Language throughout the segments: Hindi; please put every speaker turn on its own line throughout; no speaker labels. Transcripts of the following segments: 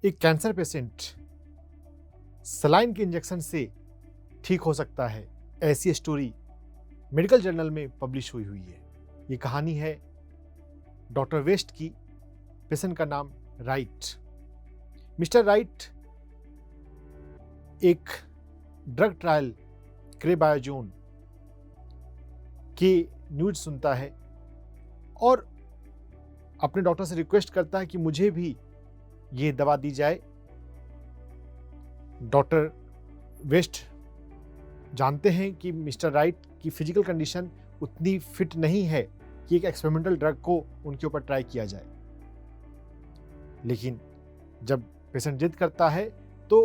एक कैंसर पेशेंट सलाइन के इंजेक्शन से ठीक हो सकता है, ऐसी स्टोरी मेडिकल जर्नल में पब्लिश हुई है। ये कहानी है डॉक्टर वेस्ट की। पेशेंट का नाम राइट। मिस्टर राइट एक ड्रग ट्रायल क्रेबायोजोन की न्यूज़ सुनता है और अपने डॉक्टर से रिक्वेस्ट करता है कि मुझे भी ये दवा दी जाए। डॉक्टर वेस्ट जानते हैं कि मिस्टर राइट की फिजिकल कंडीशन उतनी फिट नहीं है कि एक एक्सपेरिमेंटल ड्रग को उनके ऊपर ट्राई किया जाए, लेकिन जब पेशेंट जिद करता है तो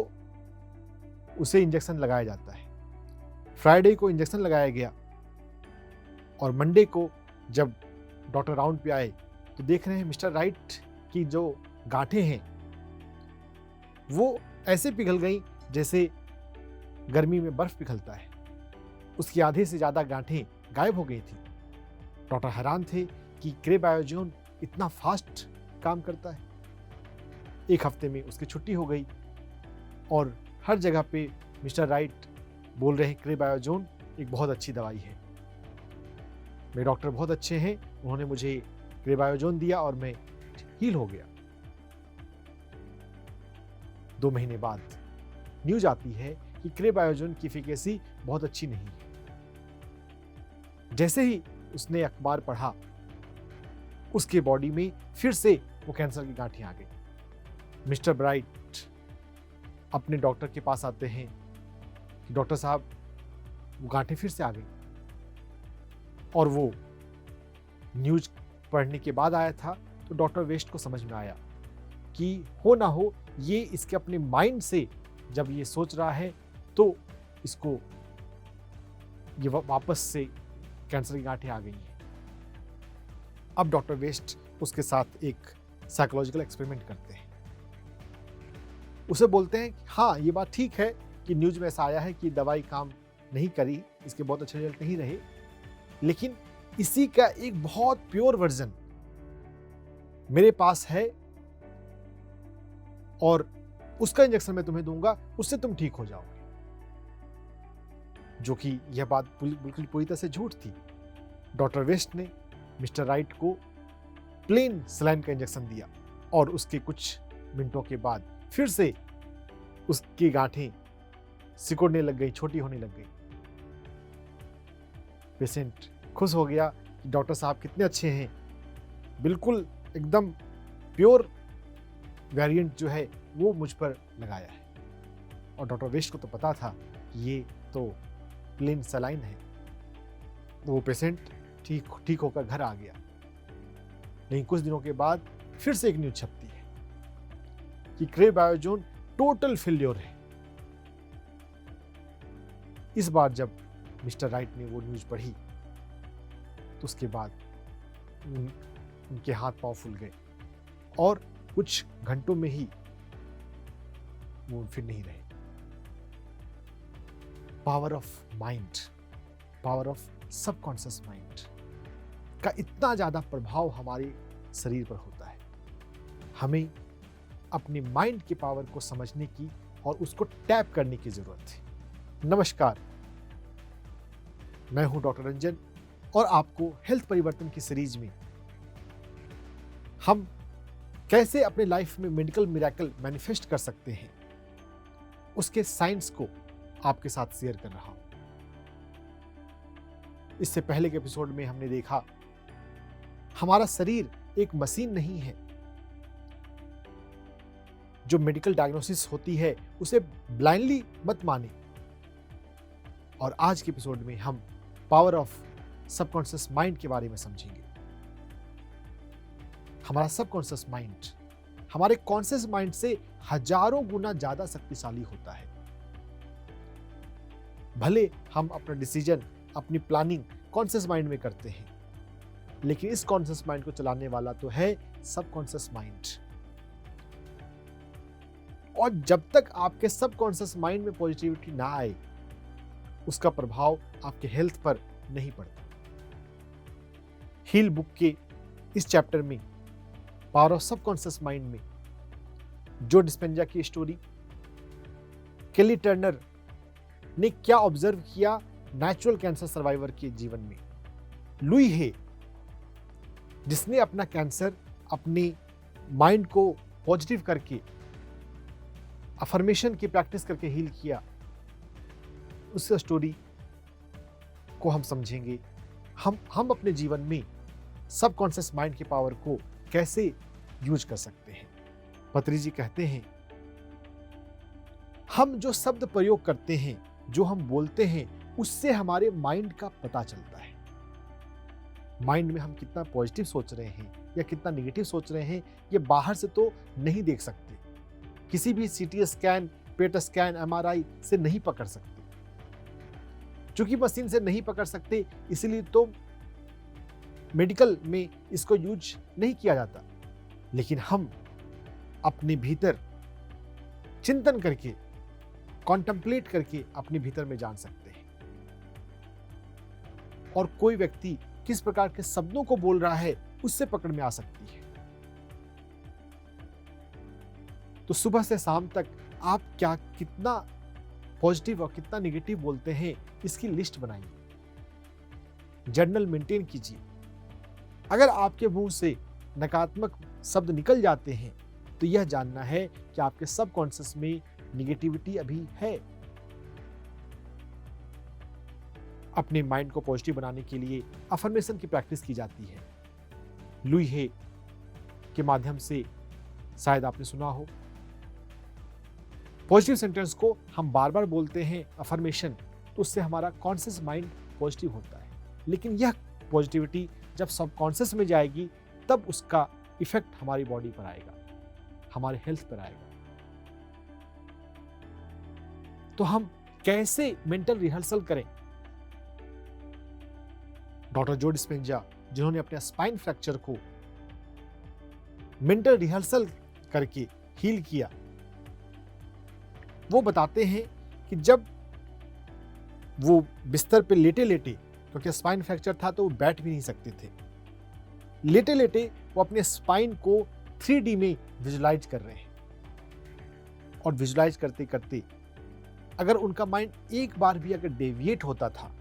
उसे इंजेक्शन लगाया जाता है। फ्राइडे को इंजेक्शन लगाया गया और मंडे को जब डॉक्टर राउंड पे आए तो देख रहे हैं मिस्टर राइट की जो गांठें हैं वो ऐसे पिघल गई जैसे गर्मी में बर्फ पिघलता है। उसकी आधे से ज़्यादा गांठें गायब हो गई थी। डॉक्टर हैरान थे कि क्रेबायोजोन इतना फास्ट काम करता है। एक हफ्ते में उसकी छुट्टी हो गई और हर जगह पे मिस्टर राइट बोल रहे हैं क्रेबायोजोन एक बहुत अच्छी दवाई है, मेरे डॉक्टर बहुत अच्छे हैं, उन्होंने मुझे क्रेबायोजोन दिया और मैं हील हो गया। 2 महीने बाद न्यूज आती है कि क्रेबायोजोन की एफिकेसी बहुत अच्छी नहीं है। जैसे ही उसने अखबार पढ़ा उसके बॉडी में फिर से वो कैंसर की गांठें आ गई। मिस्टर ब्राइट अपने डॉक्टर के पास आते हैं कि डॉक्टर साहब वो गांठें फिर से आ गई। और वो न्यूज पढ़ने के बाद आया था तो डॉक्टर वेस्ट को समझ में आया कि हो ना हो ये इसके अपने माइंड से जब ये सोच रहा है तो इसको ये वापस से कैंसर की गांठें आ गई हैं। अब डॉक्टर वेस्ट उसके साथ एक साइकोलॉजिकल एक्सपेरिमेंट करते हैं। उसे बोलते हैं कि हाँ ये बात ठीक है कि न्यूज में ऐसा आया है कि दवाई काम नहीं करी, इसके बहुत अच्छे रिजल्ट नहीं रहे, लेकिन इसी का एक बहुत प्योर वर्जन मेरे पास है और उसका इंजेक्शन मैं तुम्हें दूंगा, उससे तुम ठीक हो जाओगे। जो कि यह बात बिल्कुल पूरी तरह से झूठ थी। डॉक्टर वेस्ट ने मिस्टर राइट को प्लेन सलाइन का इंजेक्शन दिया और उसके कुछ मिनटों के बाद फिर से उसकी गांठें सिकुड़ने लग गई, छोटी होने लग गई। पेशेंट खुश हो गया कि डॉक्टर साहब कितने अच्छे हैं, बिल्कुल एकदम प्योर वेरिएंट जो है वो मुझ पर लगाया है। और डॉक्टर वेस्ट को तो पता था कि ये तो प्लेन सलाइन है। तो वो पेशेंट ठीक होकर घर आ गया। लेकिन कुछ दिनों के बाद फिर से एक न्यूज छपती है कि क्रेबायोजोन टोटल फेल्योर है। इस बार जब मिस्टर राइट ने वो न्यूज पढ़ी तो उसके बाद उनके हाथ पांव फूल गए और कुछ घंटों में ही वो फिर नहीं रहे। Power of mind, power of subconscious mind का इतना ज्यादा प्रभाव हमारे शरीर पर होता है। हमें अपने माइंड की पावर को समझने की और उसको टैप करने की जरूरत है। नमस्कार, मैं हूं डॉक्टर रंजन और आपको हेल्थ परिवर्तन की सीरीज में हम कैसे अपने लाइफ में मेडिकल मिरेकल मैनिफेस्ट कर सकते हैं उसके साइंस को आपके साथ शेयर कर रहा हूं। इससे पहले के एपिसोड में हमने देखा हमारा शरीर एक मशीन नहीं है। जो मेडिकल डायग्नोसिस होती है उसे ब्लाइंडली मत माने। और आज के एपिसोड में हम पावर ऑफ सबकॉन्शियस माइंड के बारे में समझेंगे। हमारा सबकॉन्शियस माइंड हमारे कॉन्शियस माइंड से हजारों गुना ज्यादा शक्तिशाली होता है। भले हम अपना डिसीजन, अपनी प्लानिंग कॉन्शियस माइंड में करते हैं, लेकिन इस कॉन्शियस माइंड को चलाने वाला तो है सबकॉन्शियस माइंड। और जब तक आपके सबकॉन्शियस माइंड में पॉजिटिविटी ना आए उसका प्रभाव आपके हेल्थ पर नहीं पड़ता। हील बुक के इस चैप्टर में पावर ऑफ सबकॉन्शियस माइंड में जो डिस्पेंजा की स्टोरी, केली टर्नर ने क्या ऑब्जर्व किया नेचुरल कैंसर सर्वाइवर के जीवन में, लुई हे जिसने अपना कैंसर अपने माइंड को पॉजिटिव करके अफर्मेशन की प्रैक्टिस करके हील किया, उस स्टोरी को हम समझेंगे। हम अपने जीवन में सबकॉन्शियस माइंड की पावर को कैसे यूज कर सकते हैं। पत्री जी कहते हैं, हम जो शब्द प्रयोग करते हैं, जो हम बोलते हैं, उससे हमारे माइंड का पता चलता है। माइंड में हम कितना पॉजिटिव सोच रहे हैं या कितना नेगेटिव सोच रहे हैं, ये बाहर से तो नहीं देख सकते, किसी भी CT scan, PET scan, MRI से नहीं पकड़ सकते। चूंकि मशीन से नहीं पकड़ सकते, इसलिए तो मेडिकल में इसको यूज नहीं किया जाता। लेकिन हम अपने भीतर चिंतन करके, कॉन्टेम्पलेट करके अपने भीतर में जान सकते हैं। और कोई व्यक्ति किस प्रकार के शब्दों को बोल रहा है, उससे पकड़ में आ सकती है। तो सुबह से शाम तक आप क्या कितना पॉजिटिव और कितना नेगेटिव बोलते हैं, इसकी लिस्ट बनाइए, जर्नल मेंटेन कीजिए। अगर आपके मुंह से नकारात्मक शब्द निकल जाते हैं, तो यह जानना है कि आपके सबकॉन्शियस में निगेटिविटी अभी है। अपने माइंड को पॉजिटिव बनाने के लिए अफर्मेशन की प्रैक्टिस की जाती है। लुई हे के माध्यम से शायद आपने सुना हो। पॉजिटिव सेंटेंस को हम बार बार बोलते हैं, अफर्मेशन, तो उससे हमारा कॉन्शियस माइंड पॉजिटिव होता है। लेकिन यह पॉजिटिविटी जब सबकॉन्शियस में जाएगी, तब उसका इफेक्ट हमारी बॉडी पर आएगा, हमारे हेल्थ पर आएगा। तो हम कैसे मेंटल रिहर्सल करें? डॉक्टर जो डिस्पेंजा, जिन्होंने अपने स्पाइन फ्रैक्चर को मेंटल रिहर्सल करके हील किया, वो बताते हैं कि जब वो बिस्तर पे लेटे लेटे, क्योंकि स्पाइन फ्रैक्चर था तो वो बैठ भी नहीं सकते थे, लेटे लेटे वो अपने स्पाइन को 3D में विजुलाइज कर रहे हैं। और विजुलाइज करते करते अगर उनका माइंड एक बार भी अगर डेविएट होता था,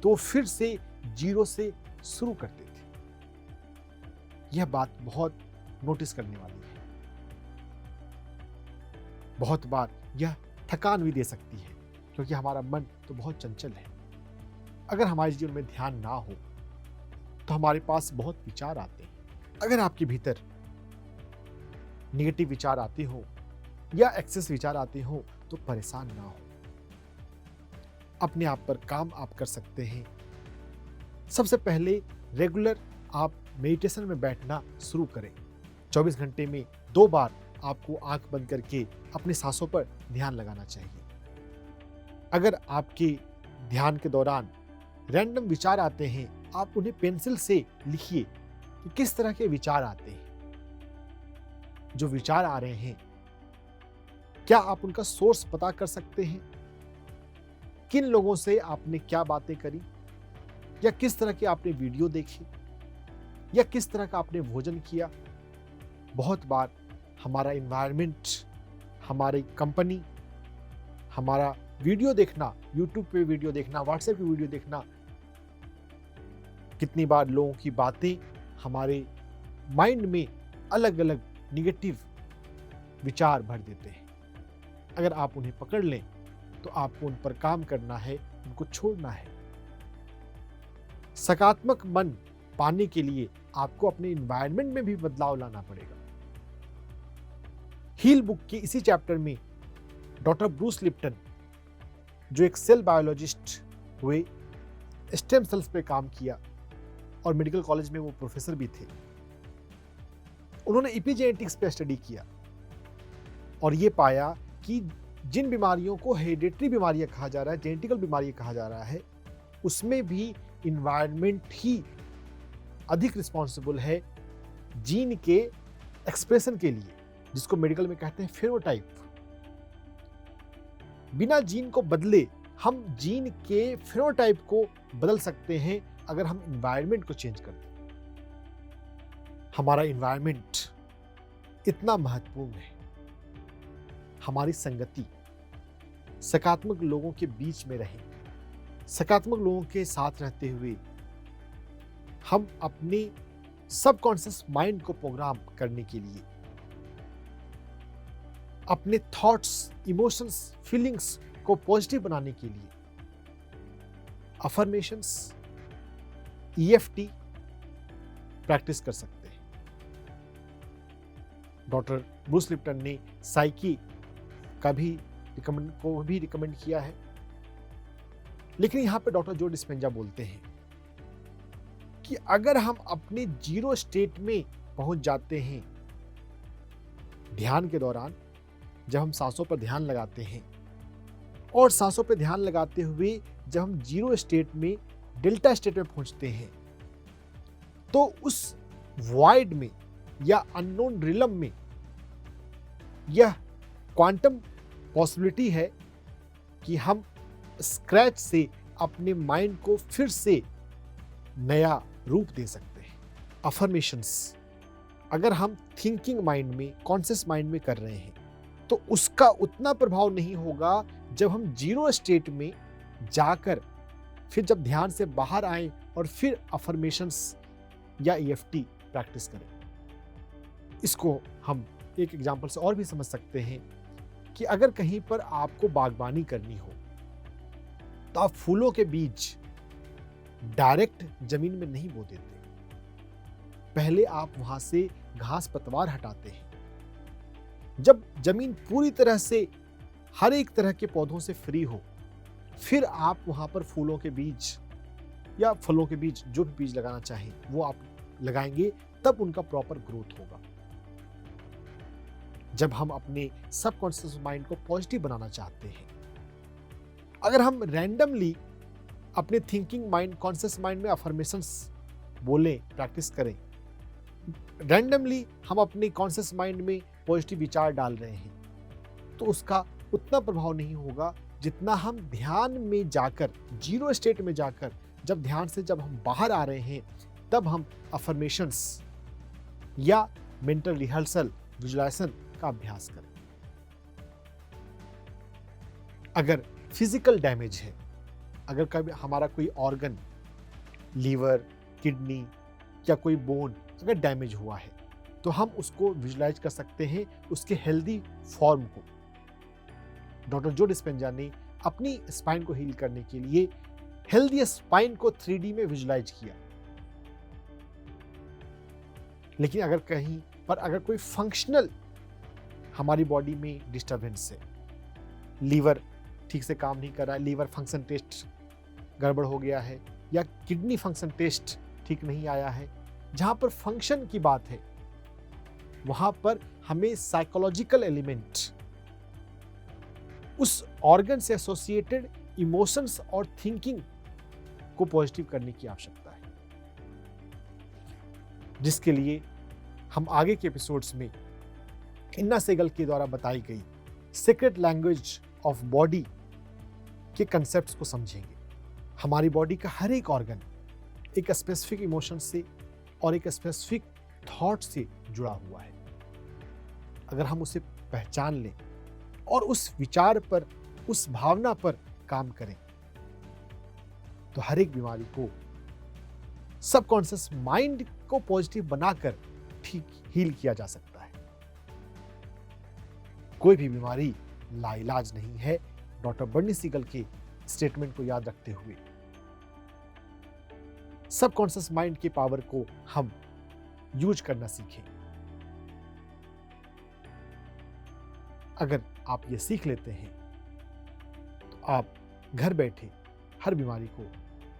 तो फिर से जीरो से शुरू करते थे। यह बात बहुत नोटिस करने वाली है। बहुत बार यह थकान भी दे सकती है, क्योंकि हमारा मन तो बहुत चंचल है। अगर हमारे जीवन में ध्यान ना हो, तो हमारे पास बहुत विचार आते हैं। अगर आपके भीतर नेगेटिव विचार आते हो या एक्सेस विचार आते हो, तो परेशान ना हो। अपने आप पर काम आप कर सकते हैं। सबसे पहले रेगुलर आप मेडिटेशन में बैठना शुरू करें। 24 घंटे में 2 बार आपको आंख बंद करके अपनी सांसों पर ध्यान लगाना चाहिए। अगर आपके ध्यान के दौरान रैंडम विचार आते हैं, आप उन्हें पेंसिल से लिखिए कि किस तरह के विचार आते हैं। जो विचार आ रहे हैं, क्या आप उनका सोर्स पता कर सकते हैं? किन लोगों से आपने क्या बातें करी, या किस तरह के आपने वीडियो देखे, या किस तरह का आपने भोजन किया? बहुत बार हमारा एनवायरनमेंट, हमारी कंपनी, हमारा वीडियो देखना, यूट्यूब पे वीडियो देखना, व्हाट्सएप पे वीडियो देखना, कितनी बार लोगों की बातें हमारे माइंड में अलग अलग निगेटिव विचार भर देते हैं। अगर आप उन्हें पकड़ लें, तो आपको उन पर काम करना है, उनको छोड़ना है। सकारात्मक मन पाने के लिए आपको अपने एनवायरनमेंट में भी बदलाव लाना पड़ेगा। हील बुक के इसी चैप्टर में डॉक्टर ब्रूस लिप्टन, जो एक सेल बायोलॉजिस्ट हुए, स्टेम सेल्स पे काम किया और मेडिकल कॉलेज में वो प्रोफेसर भी थे, उन्होंने एपिजेनेटिक्स पे स्टडी किया और ये पाया कि जिन बीमारियों को हेरिडेटरी बीमारियां कहा जा रहा है, जेनेटिकल बीमारियां कहा जा रहा है, उसमें भी इन्वायरमेंट ही अधिक रिस्पॉन्सिबल है जीन के एक्सप्रेशन के लिए, जिसको मेडिकल में कहते हैं फेनोटाइप। बिना जीन को बदले हम जीन के फेनोटाइप को बदल सकते हैं अगर हम इन्वायरमेंट को चेंज कर दें। हमारा इन्वायरमेंट इतना महत्वपूर्ण है। हमारी संगति सकारात्मक लोगों के बीच में रहे, सकारात्मक लोगों के साथ रहते हुए हम अपने सबकॉन्शियस माइंड को प्रोग्राम करने के लिए अपने थॉट्स, इमोशंस, फीलिंग्स को पॉजिटिव बनाने के लिए अफर्मेशंस, EFT प्रैक्टिस कर सकते हैं। डॉक्टर ब्रूस लिप्टन ने साइकी का भी रिकमेंड किया है, लेकिन यहां पे डॉक्टर जो डिस्पेंजा बोलते हैं कि अगर हम अपने जीरो स्टेट में पहुंच जाते हैं ध्यान के दौरान, जब हम सांसों पर ध्यान लगाते हैं और सांसों पर ध्यान लगाते हुए जब हम जीरो स्टेट में डेल्टा स्टेट में पहुंचते हैं, तो उस वॉइड में या अननोन रिलम में यह क्वांटम पॉसिबिलिटी है कि हम स्क्रैच से अपने माइंड को फिर से नया रूप दे सकते हैं। अफर्मेशंस अगर हम थिंकिंग माइंड में, कॉन्शियस माइंड में कर रहे हैं, तो उसका उतना प्रभाव नहीं होगा जब हम जीरो स्टेट में जाकर फिर जब ध्यान से बाहर आए और फिर अफर्मेशंस या EFT प्रैक्टिस करें। इसको हम एक एग्जांपल से और भी समझ सकते हैं कि अगर कहीं पर आपको बागबानी करनी हो तो आप फूलों के बीज डायरेक्ट जमीन में नहीं बो देते, पहले आप वहां से घास पतवार हटाते हैं। जब जमीन पूरी तरह से हर एक तरह के पौधों से फ्री हो, फिर आप वहां पर फूलों के बीज या फलों के बीज, जो भी बीज लगाना चाहें वो आप लगाएंगे, तब उनका प्रॉपर ग्रोथ होगा। जब हम अपने सबकॉन्शियस माइंड को पॉजिटिव बनाना चाहते हैं, अगर हम रैंडमली अपने थिंकिंग माइंड, कॉन्शियस माइंड में अफर्मेशंस बोलें, प्रैक्टिस करें, रैंडमली हम अपने कॉन्शियस माइंड में पॉजिटिव विचार डाल रहे हैं, तो उसका उतना प्रभाव नहीं होगा जितना हम ध्यान में जाकर, जीरो स्टेट में जाकर, जब ध्यान से जब हम बाहर आ रहे हैं, तब हम अफर्मेशंस या मेंटल रिहर्सल, विजुलाइजेशन का अभ्यास करें। अगर फिजिकल डैमेज है, अगर कभी हमारा कोई ऑर्गन, लीवर, किडनी या कोई बोन अगर डैमेज हुआ है, तो हम उसको विजुलाइज कर सकते हैं, उसके हेल्दी फॉर्म को। डॉक्टर जो डिस्पेंजा ने अपनी स्पाइन को हील करने के लिए हेल्दी स्पाइन को 3D में विजुलाइज किया। लेकिन अगर कहीं पर अगर कोई फंक्शनल हमारी बॉडी में डिस्टरबेंस है, लीवर ठीक से काम नहीं कर रहा है, लीवर फंक्शन टेस्ट गड़बड़ हो गया है, या किडनी फंक्शन टेस्ट ठीक नहीं आया है, जहां पर फंक्शन की बात है, वहां पर हमें साइकोलॉजिकल एलिमेंट, उस ऑर्गन से एसोसिएटेड इमोशंस और थिंकिंग को पॉजिटिव करने की आवश्यकता है, जिसके लिए हम आगे के एपिसोड्स में इन्ना सेगल के द्वारा बताई गई सीक्रेट लैंग्वेज ऑफ बॉडी के कंसेप्ट्स को समझेंगे। हमारी बॉडी का हर एक ऑर्गन एक स्पेसिफिक इमोशन से और एक स्पेसिफिक थॉट से जुड़ा हुआ है। अगर हम उसे पहचान लें और उस विचार पर, उस भावना पर काम करें, तो हर एक बीमारी को सबकॉन्शियस माइंड को पॉजिटिव बनाकर ठीक हील किया जा सकता है। कोई भी बीमारी लाइलाज नहीं है। डॉक्टर बर्नी सीगल के स्टेटमेंट को याद रखते हुए सबकॉन्शियस माइंड की पावर को हम यूज करना सीखें। अगर आप ये सीख लेते हैं तो आप घर बैठे हर बीमारी को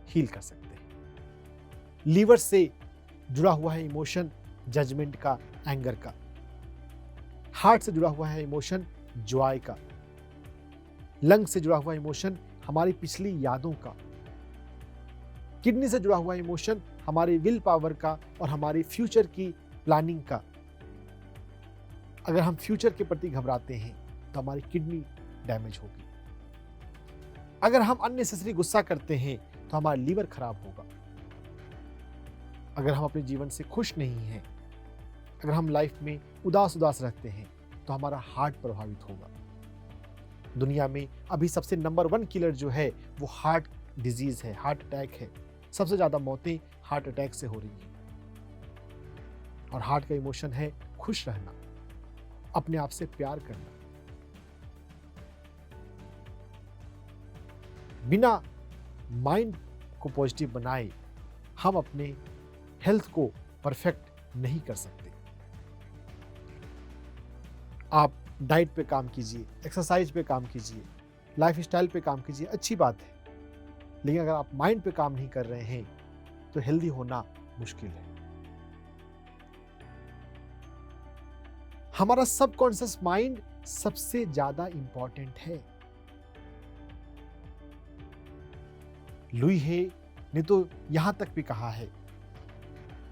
हील कर सकते हैं। लीवर से जुड़ा हुआ है इमोशन जजमेंट का, एंगर का। हार्ट से जुड़ा हुआ है इमोशन जॉय का। लंग से जुड़ा हुआ इमोशन हमारी पिछली यादों का। किडनी से जुड़ा हुआ इमोशन हमारी विल पावर का और हमारी फ्यूचर की प्लानिंग का। अगर हम फ्यूचर के प्रति घबराते हैं तो हमारी किडनी डैमेज होगी। अगर हम अननेसेसरी गुस्सा करते हैं तो हमारा लीवर खराब होगा। अगर हम अपने जीवन से खुश नहीं हैं, अगर हम लाइफ में उदास रहते हैं तो हमारा हार्ट प्रभावित होगा। दुनिया में अभी सबसे नंबर 1 किलर जो है वो हार्ट डिजीज है, हार्ट अटैक है। सबसे ज्यादा मौतें हार्ट अटैक से हो रही हैं। और हार्ट का इमोशन है खुश रहना, अपने आप से प्यार करना। बिना माइंड को पॉजिटिव बनाए हम अपने हेल्थ को परफेक्ट नहीं कर सकते। आप डाइट पे काम कीजिए, एक्सरसाइज पे काम कीजिए, लाइफ स्टाइल पे काम कीजिए, अच्छी बात है। लेकिन अगर आप माइंड पे काम नहीं कर रहे हैं तो हेल्दी होना मुश्किल है। हमारा सबकॉन्शियस माइंड सबसे ज्यादा इंपॉर्टेंट है। लुई हे ने तो यहां तक भी कहा है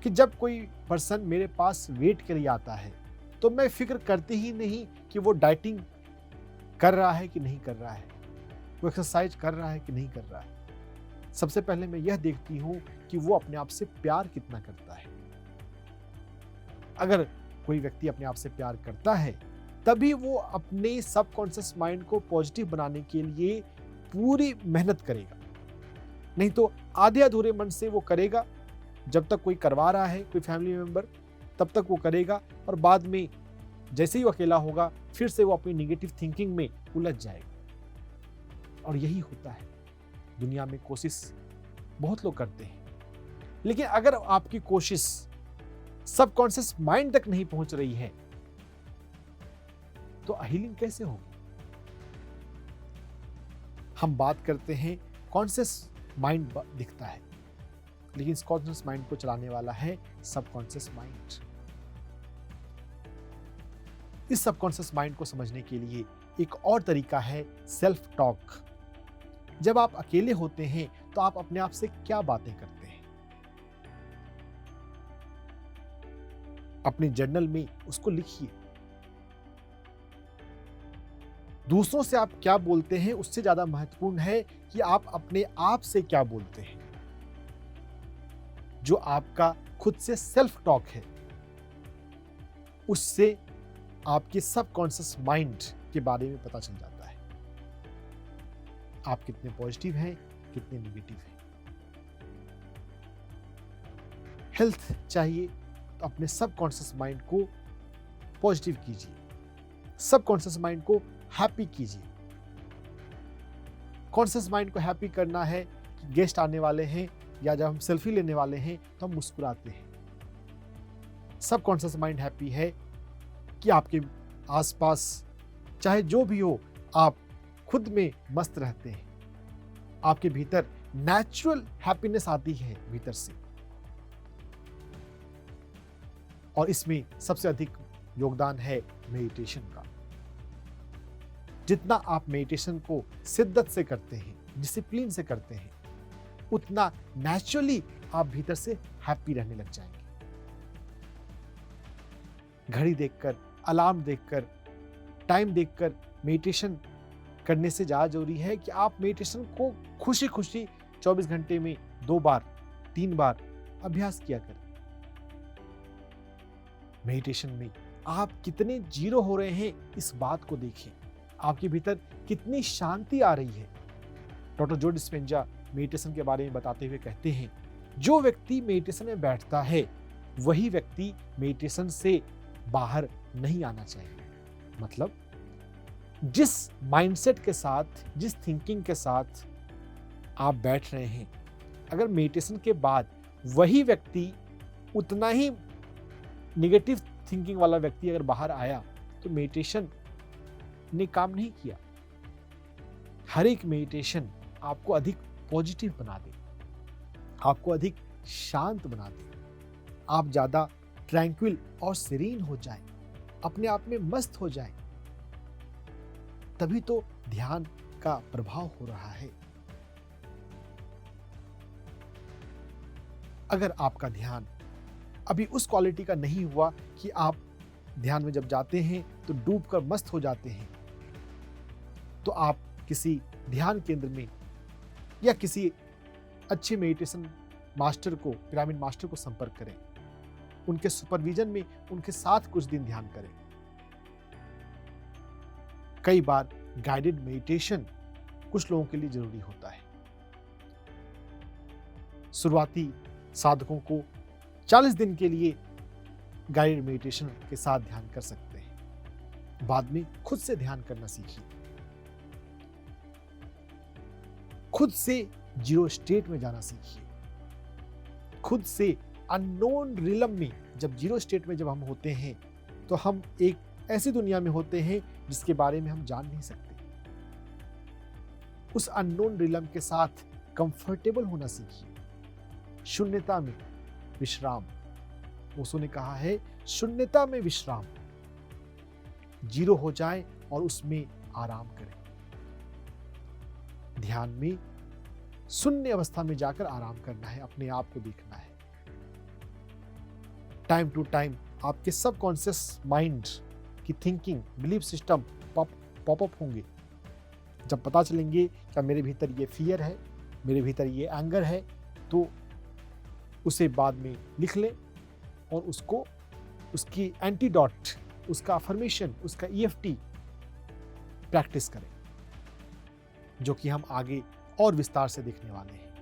कि जब कोई पर्सन मेरे पास वेट के लिए आता है तो मैं फिक्र करती ही नहीं कि वो डाइटिंग कर रहा है कि नहीं कर रहा है, वो एक्सरसाइज कर रहा है कि नहीं कर रहा है। सबसे पहले मैं यह देखती हूं कि वो अपने आप से प्यार कितना करता है। अगर कोई व्यक्ति अपने आप से प्यार करता है तभी वो अपने सबकॉन्शियस माइंड को पॉजिटिव बनाने के लिए पूरी मेहनत करेगा। नहीं तो आधे अधूरे मन से वो करेगा। जब तक कोई करवा रहा है, कोई फैमिली मेंबर, तब तक वो करेगा और बाद में जैसे ही वो अकेला होगा फिर से वो अपनी नेगेटिव थिंकिंग में उलझ जाएगा। और यही होता है। दुनिया में कोशिश बहुत लोग करते हैं, लेकिन अगर आपकी कोशिश सबकॉन्शियस माइंड तक नहीं पहुंच रही है तो हीलिंग कैसे होगी? हम बात करते हैं कॉन्शियस माइंड दिखता है, लेकिन इस कॉन्शियस माइंड को चलाने वाला है सबकॉन्शियस माइंड। इस सबकॉन्शियस माइंड को समझने के लिए एक और तरीका है सेल्फ टॉक। जब आप अकेले होते हैं तो आप अपने आप से क्या बातें करते हैं? अपने जर्नल में उसको लिखिए। दूसरों से आप क्या बोलते हैं उससे ज्यादा महत्वपूर्ण है कि आप अपने आप से क्या बोलते हैं। जो आपका खुद से सेल्फ टॉक है उससे आपके सबकॉन्शियस माइंड के बारे में पता चल जाता है। आप कितने पॉजिटिव हैं, कितने नेगेटिव हैं। हेल्थ चाहिए तो अपने सबकॉन्शियस माइंड को पॉजिटिव कीजिए, सबकॉन्शियस माइंड को हैप्पी कीजिए। कॉन्शियस माइंड को हैप्पी करना है कि गेस्ट आने वाले हैं या जब हम सेल्फी लेने वाले हैं तो हम मुस्कुराते हैं। सबकॉन्शियस माइंड हैप्पी है कि आपके आसपास चाहे जो भी हो आप खुद में मस्त रहते हैं। आपके भीतर नेचुरल हैप्पीनेस आती है भीतर से। और इसमें सबसे अधिक योगदान है मेडिटेशन का। जितना आप मेडिटेशन को शिद्दत से करते हैं, डिसिप्लिन से करते हैं, उतना नेचुरली आप भीतर से हैप्पी रहने लग जाएंगे। घड़ी देखकर, अलार्म देखकर, टाइम देखकर मेडिटेशन करने से ज्यादा जरूरी है कि आप मेडिटेशन को खुशी खुशी 24 घंटे में 2 बार 3 बार अभ्यास किया करें। मेडिटेशन में आप कितने जीरो हो रहे हैं इस बात को देखें। आपके भीतर कितनी शांति आ रही है। डॉक्टर जो डिस्पेंजा मेडिटेशन के बारे में बताते हुए कहते हैं, जो व्यक्ति मेडिटेशन में बैठता है वही व्यक्ति मेडिटेशन से बाहर नहीं आना चाहिए। मतलब जिस माइंडसेट के साथ, जिस थिंकिंग के साथ आप बैठ रहे हैं, अगर मेडिटेशन के बाद वही व्यक्ति उतना ही नेगेटिव थिंकिंग वाला व्यक्ति अगर बाहर आया तो मेडिटेशन ने काम नहीं किया। हर एक मेडिटेशन आपको अधिक पॉजिटिव बना दे, आपको अधिक शांत बना दे, आप ज्यादा ट्रैंक्विल और सीरीन हो जाएं, अपने आप में मस्त हो जाएं। तभी तो ध्यान का प्रभाव हो रहा है। अगर आपका ध्यान अभी उस क्वालिटी का नहीं हुआ कि आप ध्यान में जब जाते हैं तो डूबकर मस्त हो जाते हैं, तो आप किसी ध्यान केंद्र में या किसी अच्छे मेडिटेशन मास्टर को, पिरामिड मास्टर को संपर्क करें। उनके सुपरविजन में उनके साथ कुछ दिन ध्यान करें। कई बार गाइडेड मेडिटेशन कुछ लोगों के लिए जरूरी होता है। शुरुआती साधकों को 40 दिन के लिए गाइडेड मेडिटेशन के साथ ध्यान कर सकते हैं। बाद में खुद से ध्यान करना सीखिए। खुद से जीरो स्टेट में जाना सीखिए। खुद से अननोन रिलम में, जब जीरो स्टेट में जब हम होते हैं तो हम एक ऐसी दुनिया में होते हैं जिसके बारे में हम जान नहीं सकते। उस अननोन रिलम के साथ कंफर्टेबल होना सीखिए। शून्यता में विश्राम, ओशो ने कहा है शून्यता में विश्राम। जीरो हो जाए और उसमें आराम करें। ध्यान में शून्य अवस्था में जाकर आराम करना है, अपने आप को देखना है। टाइम टू टाइम आपके सबकॉन्शियस माइंड की thinking, belief system pop up होंगे। जब पता चलेंगे कि मेरे भीतर ये फियर है, मेरे भीतर ये एंगर है, तो उसे बाद में लिख लें और उसको, उसकी एंटीडोट, उसका अफर्मेशन, उसका EFT प्रैक्टिस करें, जो कि हम आगे और विस्तार से देखने वाले हैं।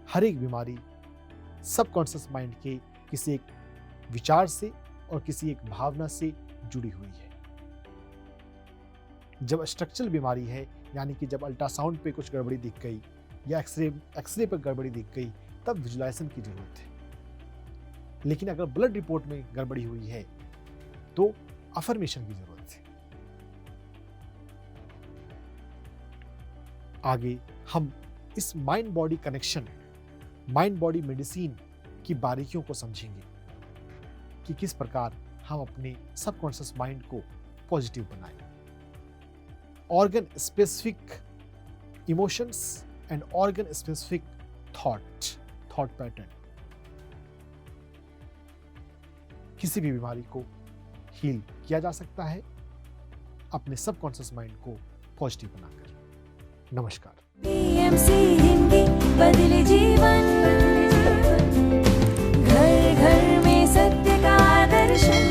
हर एक बीमारी सबकॉन्शियस माइंड के किसी एक विचार से और किसी एक भावना से जुड़ी हुई है। जब स्ट्रक्चरल बीमारी है, यानी कि जब अल्ट्रासाउंड पे कुछ गड़बड़ी दिख गई या एक्सरे पर गड़बड़ी दिख गई, तब विजुलाइजेशन की जरूरत है। लेकिन अगर ब्लड रिपोर्ट में गड़बड़ी हुई है तो अफर्मेशन की जरूरत है। आगे हम इस mind body connection, mind body medicine की बारीकियों को समझेंगे कि किस प्रकार हम अपने सबकॉन्शियस माइंड को पॉजिटिव बनाएं। Organ specific emotions and organ specific thought pattern किसी भी बीमारी को हील किया जा सकता है अपने सबकॉन्शियस माइंड को पॉजिटिव बनाकर। नमस्कार।
PMC हिंदी बदले जीवन, घर घर में सत्य का दर्शन।